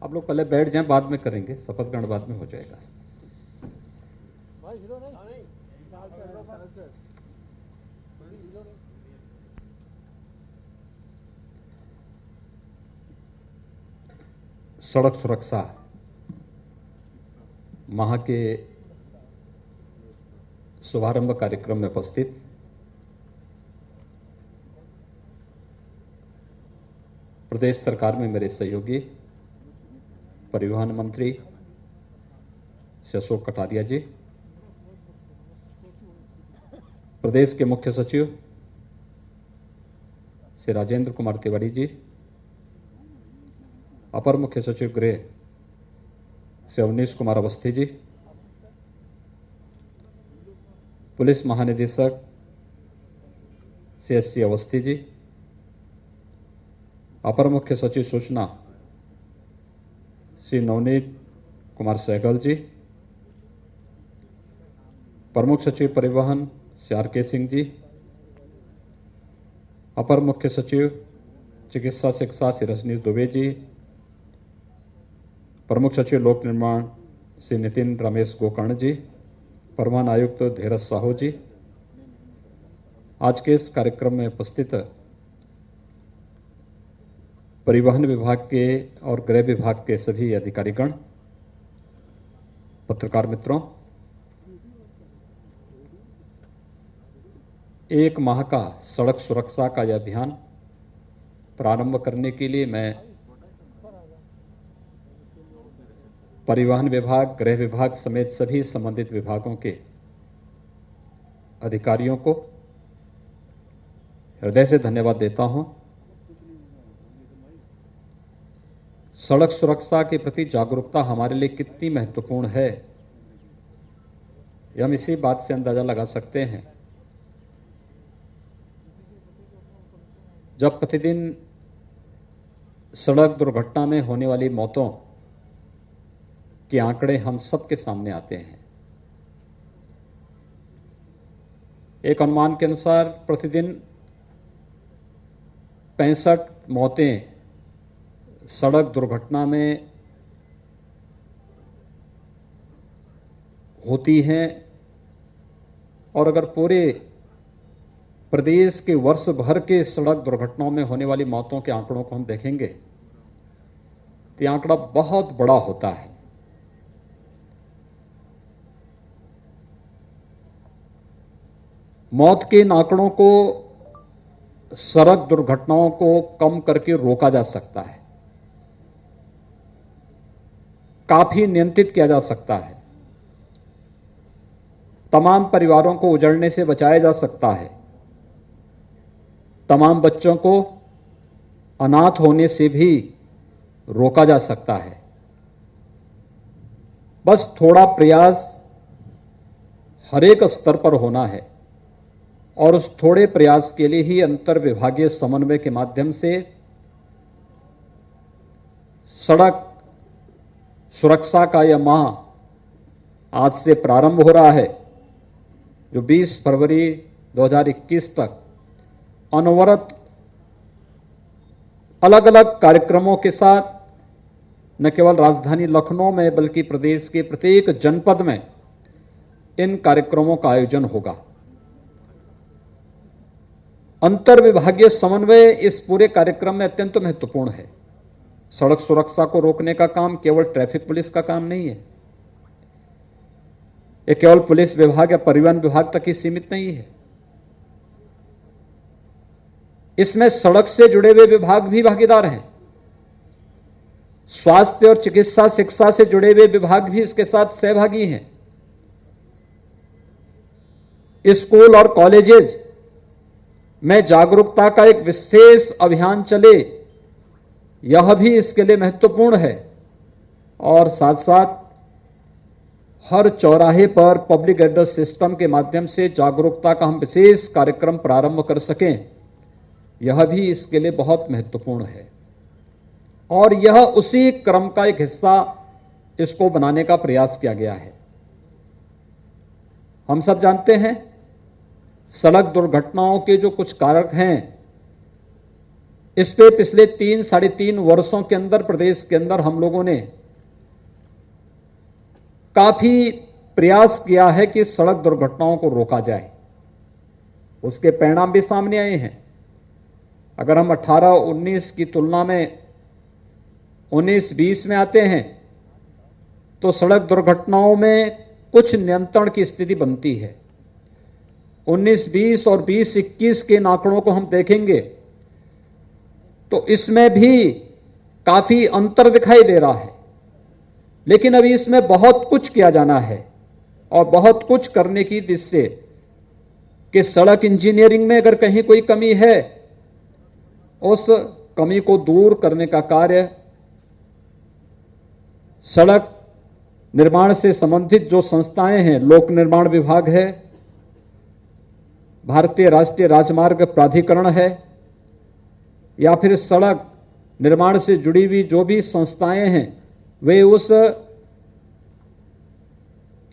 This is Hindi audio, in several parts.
आप लोग पहले बैठ जाएं, बाद में करेंगे, शपथ ग्रहण बाद में हो जाएगा। सड़क सुरक्षा माह के शुभारंभ कार्यक्रम में उपस्थित प्रदेश सरकार में मेरे सहयोगी परिवहन मंत्री श्री अशोक कटारिया जी, प्रदेश के मुख्य सचिव श्री राजेंद्र कुमार तिवारी जी, अपर मुख्य सचिव गृह श्री अवनीश कुमार अवस्थी जी, पुलिस महानिदेशक श्री एस सी अवस्थी जी, अपर मुख्य सचिव सूचना श्री नवनीत कुमार सहगल जी, प्रमुख सचिव परिवहन श्री आर के सिंह जी, अपर मुख्य सचिव चिकित्सा शिक्षा श्री रजनीश दुबे जी, प्रमुख सचिव लोक निर्माण श्री नितिन रमेश गोकर्ण जी, परिवहन आयुक्त धीरज साहू जी, आज के इस कार्यक्रम में उपस्थित परिवहन विभाग के और गृह विभाग के सभी अधिकारीगण, पत्रकार मित्रों, एक माह का सड़क सुरक्षा का यह अभियान प्रारंभ करने के लिए मैं परिवहन विभाग, गृह विभाग समेत सभी संबंधित विभागों के अधिकारियों को हृदय से धन्यवाद देता हूं। सड़क सुरक्षा के प्रति जागरूकता हमारे लिए कितनी महत्वपूर्ण है, यह हम इसी बात से अंदाजा लगा सकते हैं जब प्रतिदिन सड़क दुर्घटना में होने वाली मौतों के आंकड़े हम सबके सामने आते हैं। एक अनुमान के अनुसार प्रतिदिन 65 मौतें सड़क दुर्घटना में होती हैं, और अगर पूरे प्रदेश के वर्ष भर के सड़क दुर्घटनाओं में होने वाली मौतों के आंकड़ों को हम देखेंगे तो यह आंकड़ा बहुत बड़ा होता है। मौत के इन आंकड़ों को सड़क दुर्घटनाओं को कम करके रोका जा सकता है, काफी नियंत्रित किया जा सकता है, तमाम परिवारों को उजड़ने से बचाया जा सकता है, तमाम बच्चों को अनाथ होने से भी रोका जा सकता है। बस थोड़ा प्रयास हर एक स्तर पर होना है, और उस थोड़े प्रयास के लिए ही अंतर विभागीय समन्वय के माध्यम से सड़क सुरक्षा का यह माह आज से प्रारंभ हो रहा है, जो 20 फरवरी 2021 तक अनवरत अलग अलग कार्यक्रमों के साथ न केवल राजधानी लखनऊ में बल्कि प्रदेश के प्रत्येक जनपद में इन कार्यक्रमों का आयोजन होगा। अंतर विभागीय समन्वय इस पूरे कार्यक्रम में अत्यंत महत्वपूर्ण है। सड़क सुरक्षा को रोकने का काम केवल ट्रैफिक पुलिस का काम नहीं है, यह केवल पुलिस विभाग या परिवहन विभाग तक ही सीमित नहीं है। इसमें सड़क से जुड़े हुए विभाग भी भागीदार हैं, स्वास्थ्य और चिकित्सा शिक्षा से जुड़े हुए विभाग भी इसके साथ सहभागी हैं, स्कूल और कॉलेजेस में जागरूकता का एक विशेष अभियान चले, यह भी इसके लिए महत्वपूर्ण है। और साथ साथ हर चौराहे पर पब्लिक एड्रेस सिस्टम के माध्यम से जागरूकता का हम विशेष कार्यक्रम प्रारंभ कर सकें, यह भी इसके लिए बहुत महत्वपूर्ण है। और यह उसी क्रम का एक हिस्सा इसको बनाने का प्रयास किया गया है। हम सब जानते हैं सड़क दुर्घटनाओं के जो कुछ कारक हैं इस पे पिछले 3-3.5 वर्षों के अंदर प्रदेश के अंदर हम लोगों ने काफी प्रयास किया है कि सड़क दुर्घटनाओं को रोका जाए। उसके परिणाम भी सामने आए हैं। अगर हम 18-19 की तुलना में 19-20 में आते हैं तो सड़क दुर्घटनाओं में कुछ नियंत्रण की स्थिति बनती है। 19-20 और 20-21 के आंकड़ों को हम देखेंगे तो इसमें भी काफी अंतर दिखाई दे रहा है, लेकिन अभी इसमें बहुत कुछ किया जाना है और बहुत कुछ करने की दिशा से कि सड़क इंजीनियरिंग में अगर कहीं कोई कमी है, उस कमी को दूर करने का कार्य सड़क निर्माण से संबंधित जो संस्थाएं हैं, लोक निर्माण विभाग है, भारतीय राष्ट्रीय राजमार्ग प्राधिकरण है, या फिर सड़क निर्माण से जुड़ी हुई जो भी संस्थाएं हैं, वे उस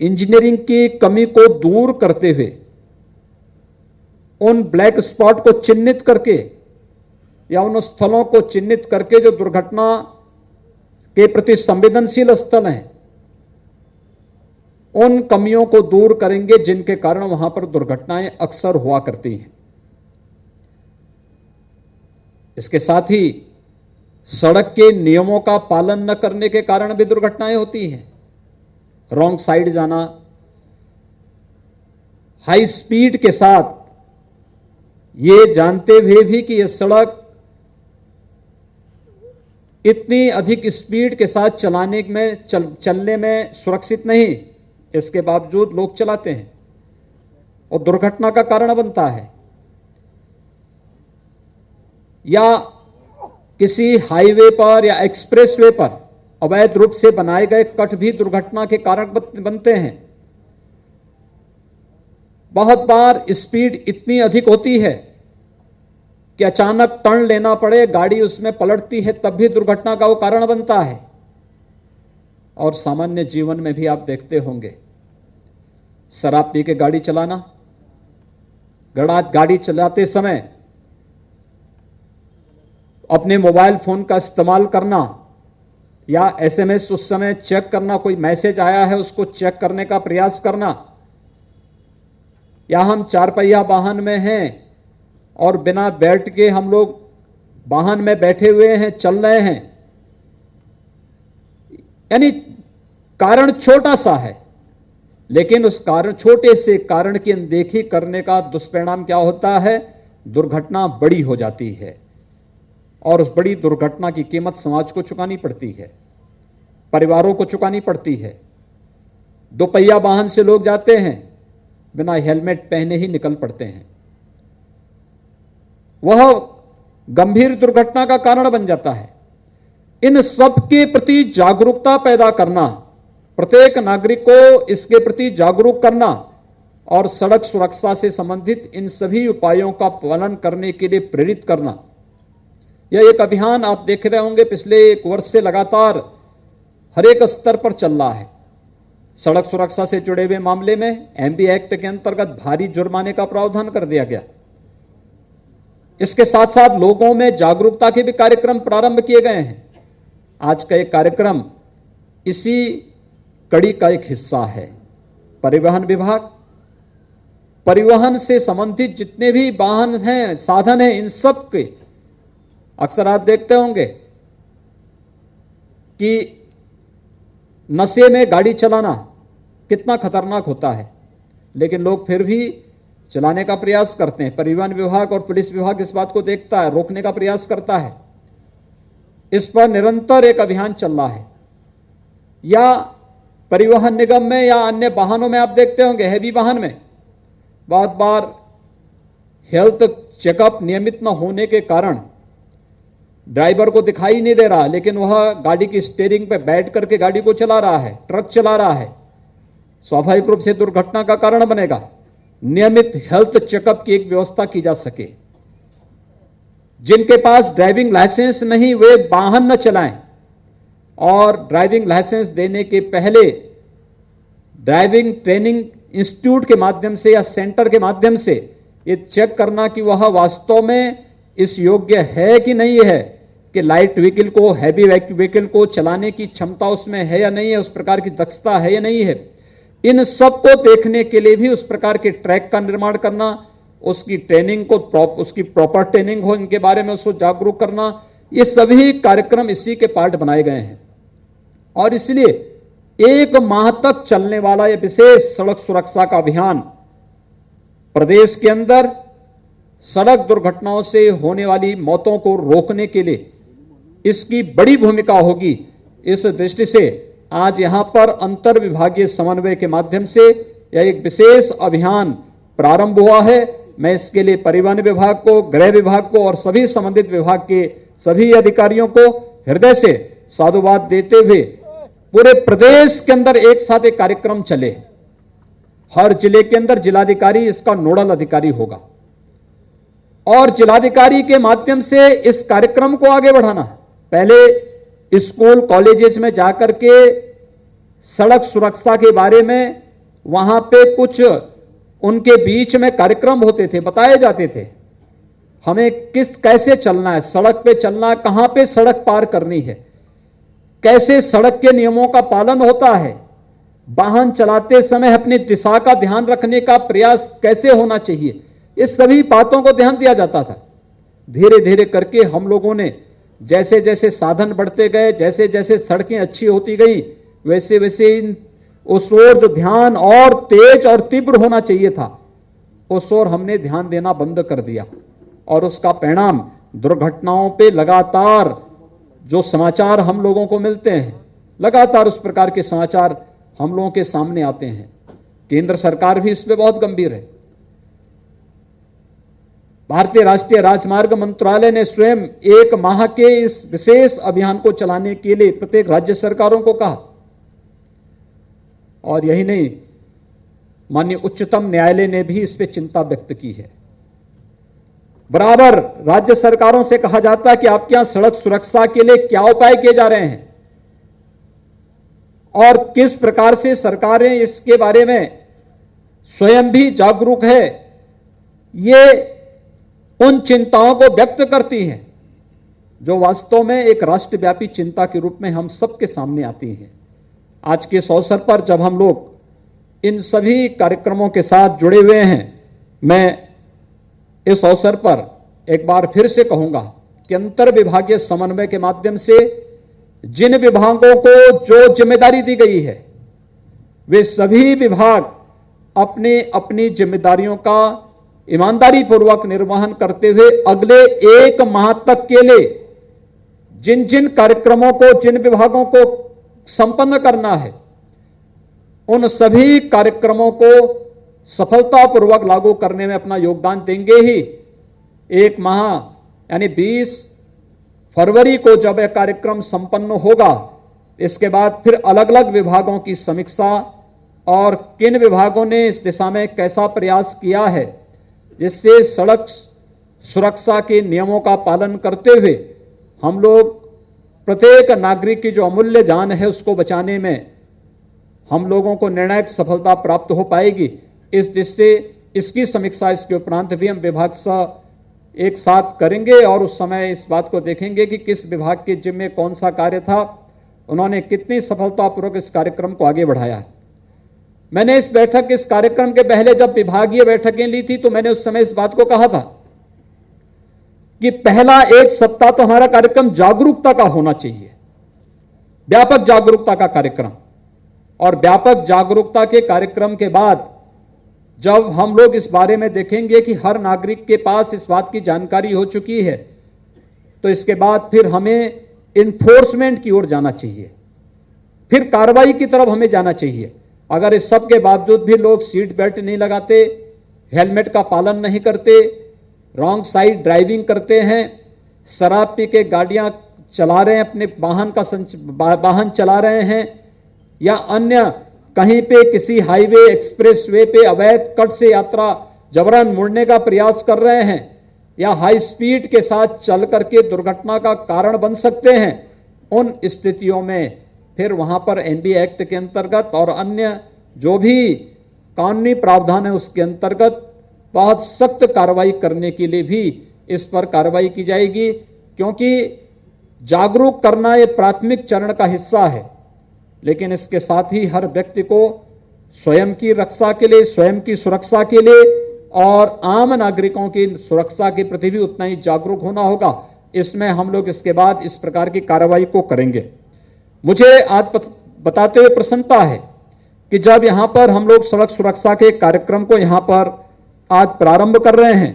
इंजीनियरिंग की कमी को दूर करते हुए उन ब्लैक स्पॉट को चिन्हित करके या उन स्थलों को चिन्हित करके जो दुर्घटना के प्रति संवेदनशील स्थल हैं, उन कमियों को दूर करेंगे जिनके कारण वहां पर दुर्घटनाएं अक्सर हुआ करती हैं। इसके साथ ही सड़क के नियमों का पालन न करने के कारण भी दुर्घटनाएं होती हैं। रॉन्ग साइड जाना, हाई स्पीड के साथ ये जानते हुए भी कि यह सड़क इतनी अधिक स्पीड के साथ चलने में सुरक्षित नहीं, इसके बावजूद लोग चलाते हैं और दुर्घटना का कारण बनता है। या किसी हाईवे पर या एक्सप्रेसवे पर अवैध रूप से बनाए गए कट भी दुर्घटना के कारण बनते हैं। बहुत बार स्पीड इतनी अधिक होती है कि अचानक टर्न लेना पड़े, गाड़ी उसमें पलटती है, तब भी दुर्घटना का वो कारण बनता है। और सामान्य जीवन में भी आप देखते होंगे, शराब पी के गाड़ी चलाना, गाड़ी चलाते समय अपने मोबाइल फोन का इस्तेमाल करना या एसएमएस उस समय चेक करना, कोई मैसेज आया है उसको चेक करने का प्रयास करना, या हम 4 पहिया वाहन में हैं और बिना बेल्ट के हम लोग वाहन में बैठे हुए हैं, चल रहे हैं, यानी कारण छोटा सा है, लेकिन उस कारण, छोटे से कारण की अनदेखी करने का दुष्परिणाम क्या होता है? दुर्घटना बड़ी हो जाती है और उस बड़ी दुर्घटना की कीमत समाज को चुकानी पड़ती है, परिवारों को चुकानी पड़ती है। 2 पहिया वाहन से लोग जाते हैं, बिना हेलमेट पहने ही निकल पड़ते हैं, वह गंभीर दुर्घटना का कारण बन जाता है। इन सब के प्रति जागरूकता पैदा करना, प्रत्येक नागरिक को इसके प्रति जागरूक करना और सड़क सुरक्षा से संबंधित इन सभी उपायों का पालन करने के लिए प्रेरित करना, यह एक अभियान आप देख रहे होंगे पिछले 1 वर्ष से लगातार हर एक स्तर पर चल रहा है। सड़क सुरक्षा से जुड़े हुए मामले में एमबी एक्ट के अंतर्गत भारी जुर्माने का प्रावधान कर दिया गया। इसके साथ साथ लोगों में जागरूकता के भी कार्यक्रम प्रारंभ किए गए हैं। आज का एक कार्यक्रम इसी कड़ी का एक हिस्सा है। परिवहन विभाग परिवहन से संबंधित जितने भी वाहन हैं, साधन हैं, इन सब के अक्सर आप देखते होंगे कि नशे में गाड़ी चलाना कितना खतरनाक होता है, लेकिन लोग फिर भी चलाने का प्रयास करते हैं। परिवहन विभाग और पुलिस विभाग इस बात को देखता है, रोकने का प्रयास करता है। इस पर निरंतर एक अभियान चल रहा है। या परिवहन निगम में या अन्य वाहनों में आप देखते होंगे, हैवी वाहन में बहुत बार हेल्थ चेकअप नियमित न होने के कारण ड्राइवर को दिखाई नहीं दे रहा, लेकिन वह गाड़ी की स्टीयरिंग पे बैठ करके गाड़ी को चला रहा है, ट्रक चला रहा है, स्वाभाविक रूप से दुर्घटना का कारण बनेगा। नियमित हेल्थ चेकअप की एक व्यवस्था की जा सके। जिनके पास ड्राइविंग लाइसेंस नहीं, वे वाहन न चलाएं और ड्राइविंग लाइसेंस देने के पहले ड्राइविंग ट्रेनिंग इंस्टीट्यूट के माध्यम से या सेंटर के माध्यम से ये चेक करना कि वह वास्तव में इस योग्य है कि नहीं है, कि लाइट व्हीकल को, हैवी व्हीकल को चलाने की क्षमता उसमें है या नहीं है, उस प्रकार की दक्षता है या नहीं है, इन सब को देखने के लिए भी उस प्रकार के ट्रैक का निर्माण करना, उसकी ट्रेनिंग को, उसकी प्रॉपर ट्रेनिंग हो, इनके बारे में उसको जागरूक करना, ये सभी कार्यक्रम इसी के पार्ट बनाए गए हैं। और इसलिए 1 माह तक चलने वाला यह विशेष सड़क सुरक्षा का अभियान प्रदेश के अंदर सड़क दुर्घटनाओं से होने वाली मौतों को रोकने के लिए इसकी बड़ी भूमिका होगी। इस दृष्टि से आज यहां पर अंतर विभागीय समन्वय के माध्यम से यह एक विशेष अभियान प्रारंभ हुआ है। मैं इसके लिए परिवहन विभाग को, गृह विभाग को और सभी संबंधित विभाग के सभी अधिकारियों को हृदय से साधुवाद देते हुए पूरे प्रदेश के अंदर एक साथ एक कार्यक्रम चले। हर जिले के अंदर जिलाधिकारी इसका नोडल अधिकारी होगा और जिलाधिकारी के माध्यम से इस कार्यक्रम को आगे बढ़ाना है। पहले स्कूल कॉलेजेस में जाकर के सड़क सुरक्षा के बारे में वहां पे कुछ उनके बीच में कार्यक्रम होते थे, बताए जाते थे हमें कैसे चलना है, सड़क पे चलना है, कहां पे सड़क पार करनी है, कैसे सड़क के नियमों का पालन होता है, वाहन चलाते समय अपनी दिशा का ध्यान रखने का प्रयास कैसे होना चाहिए, इस सभी बातों को ध्यान दिया जाता था। धीरे धीरे करके हम लोगों ने जैसे जैसे साधन बढ़ते गए, जैसे जैसे सड़कें अच्छी होती गई, वैसे वैसे उस ओर जो ध्यान और तेज और तीव्र होना चाहिए था, उस ओर हमने ध्यान देना बंद कर दिया और उसका परिणाम दुर्घटनाओं पे लगातार जो समाचार हम लोगों को मिलते हैं, लगातार उस प्रकार के समाचार हम लोगों के सामने आते हैं। केंद्र सरकार भी इस पे बहुत गंभीर है। भारतीय राष्ट्रीय राजमार्ग मंत्रालय ने स्वयं 1 माह के इस विशेष अभियान को चलाने के लिए प्रत्येक राज्य सरकारों को कहा। और यही नहीं, माननीय उच्चतम न्यायालय ने भी इस पे चिंता व्यक्त की है। बराबर राज्य सरकारों से कहा जाता है कि आपके यहां सड़क सुरक्षा के लिए क्या उपाय किए जा रहे हैं और किस प्रकार से सरकारें इसके बारे में स्वयं भी जागरूक है। ये उन चिंताओं को व्यक्त करती हैं जो वास्तव में एक राष्ट्रव्यापी चिंता के रूप में हम सबके सामने आती हैं। आज के इस अवसर पर जब हम लोग इन सभी कार्यक्रमों के साथ जुड़े हुए हैं, मैं इस अवसर पर एक बार फिर से कहूंगा कि अंतर विभागीय समन्वय के माध्यम से जिन विभागों को जो जिम्मेदारी दी गई है, वे सभी विभाग अपने अपनी जिम्मेदारियों का ईमानदारी पूर्वक निर्वहन करते हुए अगले 1 माह तक के लिए जिन जिन कार्यक्रमों को, जिन विभागों को संपन्न करना है, उन सभी कार्यक्रमों को सफलतापूर्वक लागू करने में अपना योगदान देंगे ही। 1 माह यानी 20 फरवरी को जब यह कार्यक्रम संपन्न होगा, इसके बाद फिर अलग अलग विभागों की समीक्षा और किन विभागों ने इस दिशा में कैसा प्रयास किया है, जिससे सड़क सुरक्षा के नियमों का पालन करते हुए हम लोग प्रत्येक नागरिक की जो अमूल्य जान है उसको बचाने में हम लोगों को निर्णायक सफलता प्राप्त हो पाएगी। इस दृष्टि से इसकी समीक्षा इसके उपरांत भी हम विभाग से एक साथ करेंगे और उस समय इस बात को देखेंगे कि किस विभाग के जिम्मे कौन सा कार्य था, उन्होंने कितनी सफलतापूर्वक इस कार्यक्रम को आगे बढ़ाया है। मैंने इस कार्यक्रम के पहले जब विभागीय बैठकें ली थी तो मैंने उस समय इस बात को कहा था कि पहला 1 सप्ताह तो हमारा कार्यक्रम जागरूकता का होना चाहिए, व्यापक जागरूकता का कार्यक्रम। और व्यापक जागरूकता के कार्यक्रम के बाद जब हम लोग इस बारे में देखेंगे कि हर नागरिक के पास इस बात की जानकारी हो चुकी है, तो इसके बाद फिर हमें इन्फोर्समेंट की ओर जाना चाहिए, फिर कार्रवाई की तरफ हमें जाना चाहिए। अगर इस सब के बावजूद भी लोग सीट बेल्ट नहीं लगाते, हेलमेट का पालन नहीं करते, रॉन्ग साइड ड्राइविंग करते हैं, शराब पी के गाड़ियां चला रहे हैं, अपने वाहन चला रहे हैं, या अन्य कहीं पे किसी हाईवे एक्सप्रेसवे पे अवैध कट से यात्रा जबरन मुड़ने का प्रयास कर रहे हैं, या हाई स्पीड के साथ चल करके दुर्घटना का कारण बन सकते हैं, उन स्थितियों में फिर वहां पर एनडी एक्ट के अंतर्गत और अन्य जो भी कानूनी प्रावधान है उसके अंतर्गत बहुत सख्त कार्रवाई करने के लिए भी इस पर कार्रवाई की जाएगी, क्योंकि जागरूक करना ये प्राथमिक चरण का हिस्सा है, लेकिन इसके साथ ही हर व्यक्ति को स्वयं की रक्षा के लिए, स्वयं की सुरक्षा के लिए और आम नागरिकों की सुरक्षा के प्रति भी उतना ही जागरूक होना होगा। इसमें हम लोग इसके बाद इस प्रकार की कार्रवाई को करेंगे। मुझे आज बताते हुए प्रसन्नता है कि जब यहां पर हम लोग सड़क सुरक्षा के कार्यक्रम को यहां पर आज प्रारंभ कर रहे हैं,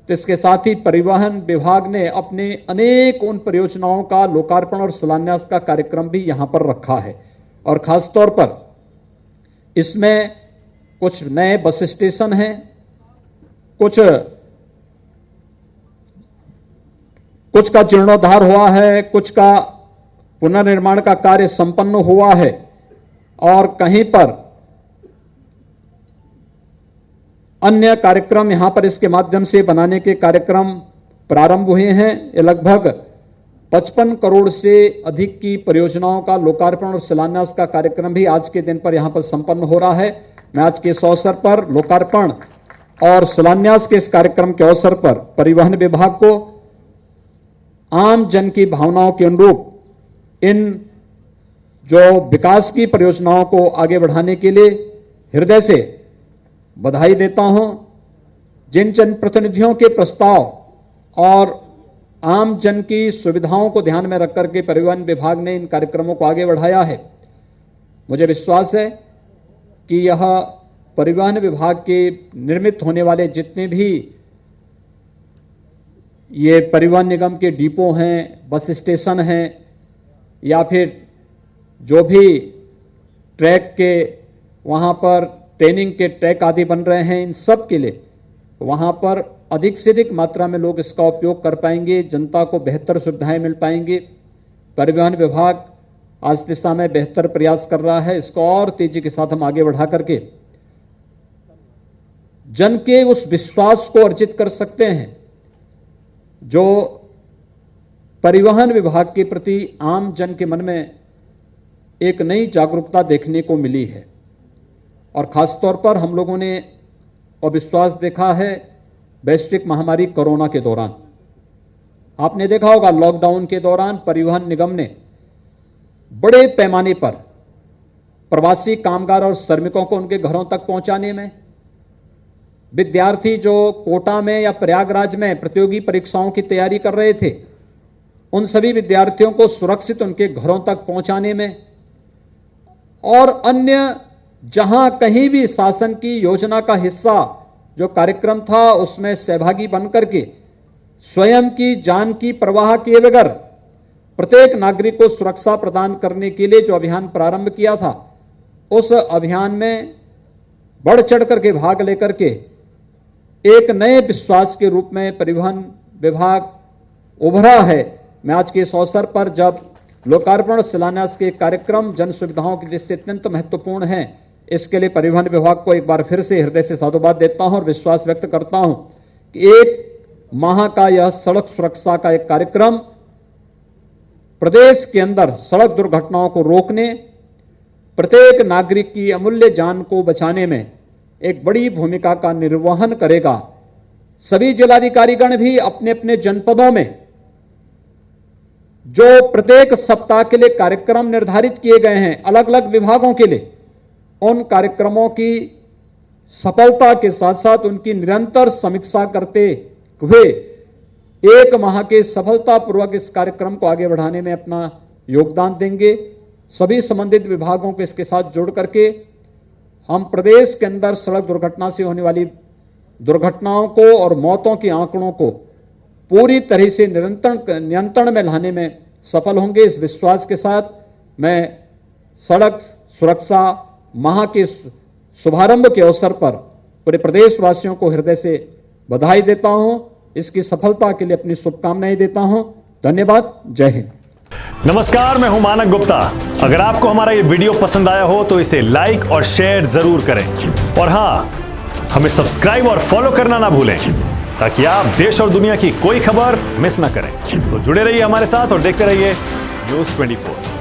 तो इसके साथ ही परिवहन विभाग ने अपने अनेक उन परियोजनाओं का लोकार्पण और शिलान्यास का कार्यक्रम भी यहां पर रखा है। और खासतौर पर इसमें कुछ नए बस स्टेशन हैं, कुछ का जीर्णोद्धार हुआ है, कुछ का पुनर्निर्माण का कार्य संपन्न हुआ है, और कहीं पर अन्य कार्यक्रम यहां पर इसके माध्यम से बनाने के कार्यक्रम प्रारंभ हुए हैं। ये लगभग 55 करोड़ से अधिक की परियोजनाओं का लोकार्पण और शिलान्यास का कार्यक्रम भी आज के दिन पर यहां पर संपन्न हो रहा है। मैं आज के इस अवसर पर लोकार्पण और शिलान्यास के इस कार्यक्रम के अवसर पर परिवहन विभाग को आम जन की भावनाओं के अनुरूप इन जो विकास की परियोजनाओं को आगे बढ़ाने के लिए हृदय से बधाई देता हूं। जिन जनप्रतिनिधियों के प्रस्ताव और आम जन की सुविधाओं को ध्यान में रखकर के परिवहन विभाग ने इन कार्यक्रमों को आगे बढ़ाया है, मुझे विश्वास है कि यह परिवहन विभाग के निर्मित होने वाले जितने भी ये परिवहन निगम के डिपो हैं, बस स्टेशन हैं, या फिर जो भी ट्रैक के वहाँ पर ट्रेनिंग के ट्रैक आदि बन रहे हैं, इन सब के लिए वहाँ पर अधिक से अधिक मात्रा में लोग इसका उपयोग कर पाएंगे, जनता को बेहतर सुविधाएं मिल पाएंगी। परिवहन विभाग आज दिशा में बेहतर प्रयास कर रहा है, इसको और तेजी के साथ हम आगे बढ़ा करके जन के उस विश्वास को अर्जित कर सकते हैं जो परिवहन विभाग के प्रति आम जन के मन में एक नई जागरूकता देखने को मिली है। और खासतौर पर हम लोगों ने अविश्वास देखा है वैश्विक महामारी कोरोना के दौरान। आपने देखा होगा लॉकडाउन के दौरान परिवहन निगम ने बड़े पैमाने पर प्रवासी कामगार और श्रमिकों को उनके घरों तक पहुंचाने में, विद्यार्थी जो कोटा में या प्रयागराज में प्रतियोगी परीक्षाओं की तैयारी कर रहे थे, उन सभी विद्यार्थियों को सुरक्षित उनके घरों तक पहुंचाने में, और अन्य जहां कहीं भी शासन की योजना का हिस्सा जो कार्यक्रम था उसमें सहभागी बनकर के स्वयं की जान की परवाह किए बगैर प्रत्येक नागरिक को सुरक्षा प्रदान करने के लिए जो अभियान प्रारंभ किया था, उस अभियान में बढ़ चढ़ करके भाग लेकर के एक नए विश्वास के रूप में परिवहन विभाग उभरा है। मैं आज के इस अवसर पर जब लोकार्पण शिलान्यास के कार्यक्रम जन सुविधाओं की दृष्टि से अत्यंत महत्वपूर्ण है, इसके लिए परिवहन विभाग को एक बार फिर से हृदय से साधुवाद देता हूं और विश्वास व्यक्त करता हूं कि एक माह का यह सड़क सुरक्षा का एक कार्यक्रम प्रदेश के अंदर सड़क दुर्घटनाओं को रोकने, प्रत्येक नागरिक की अमूल्य जान को बचाने में एक बड़ी भूमिका का निर्वहन करेगा। सभी जिलाधिकारीगण भी अपने अपने जनपदों में जो प्रत्येक सप्ताह के लिए कार्यक्रम निर्धारित किए गए हैं अलग अलग विभागों के लिए, उन कार्यक्रमों की सफलता के साथ साथ उनकी निरंतर समीक्षा करते हुए एक माह के सफलतापूर्वक इस कार्यक्रम को आगे बढ़ाने में अपना योगदान देंगे। सभी संबंधित विभागों को इसके साथ जोड़ करके हम प्रदेश के अंदर सड़क दुर्घटना से होने वाली दुर्घटनाओं को और मौतों के आंकड़ों को पूरी तरह से नियंत्रण में लाने में सफल होंगे। इस विश्वास के साथ मैं सड़क सुरक्षा माह के शुभारंभ के अवसर पर पूरे प्रदेशवासियों को हृदय से बधाई देता हूं, इसकी सफलता के लिए अपनी शुभकामनाएं देता हूं। धन्यवाद। जय हिंद। नमस्कार, मैं हूं मानक गुप्ता। अगर आपको हमारा ये वीडियो पसंद आया हो तो इसे लाइक और शेयर जरूर करें, और हां, हमें सब्सक्राइब और फॉलो करना ना भूलें ताकि आप देश और दुनिया की कोई खबर मिस ना करें। तो जुड़े रहिए हमारे साथ और देखते रहिए न्यूज़ 24।